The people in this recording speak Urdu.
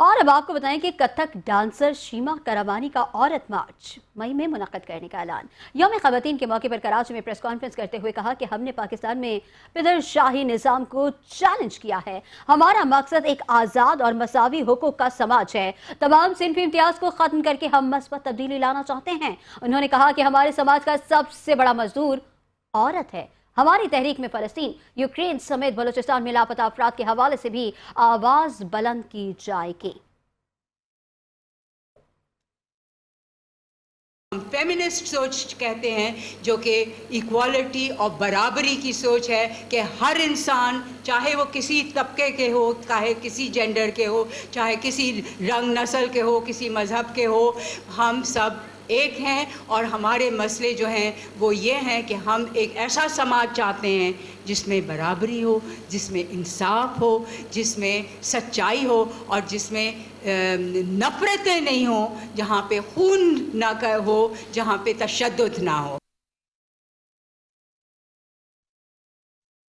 اور اب آپ کو بتائیں کہ کتھک ڈانسر شیما کرامانی کا عورت مارچ مئی میں منعقد کرنے کا اعلان۔ یوم خواتین کے موقع پر کراچی میں پریس کانفرنس کرتے ہوئے کہا کہ ہم نے پاکستان میں پدر شاہی نظام کو چیلنج کیا ہے۔ ہمارا مقصد ایک آزاد اور مساوی حقوق کا سماج ہے۔ تمام صنفی امتیاز کو ختم کر کے ہم مثبت تبدیلی لانا چاہتے ہیں۔ انہوں نے کہا کہ ہمارے سماج کا سب سے بڑا مزدور عورت ہے۔ ہماری تحریک میں فلسطین، یوکرین سمیت بلوچستان میں لاپتہ افراد کے حوالے سے بھی آواز بلند کی جائے گی۔ ہم فیمنسٹ سوچ کہتے ہیں جو کہ ایکوالٹی اور برابری کی سوچ ہے کہ ہر انسان چاہے وہ کسی طبقے کے ہو، چاہے کسی جینڈر کے ہو، چاہے کسی رنگ نسل کے ہو، کسی مذہب کے ہو، ہم سب ایک ہیں۔ اور ہمارے مسئلے جو ہیں وہ یہ ہیں کہ ہم ایک ایسا سماج چاہتے ہیں جس میں برابری ہو، جس میں انصاف ہو، جس میں سچائی ہو اور جس میں نفرتیں نہیں ہوں، جہاں پہ خون نہ ہو، جہاں پہ تشدد نہ ہو۔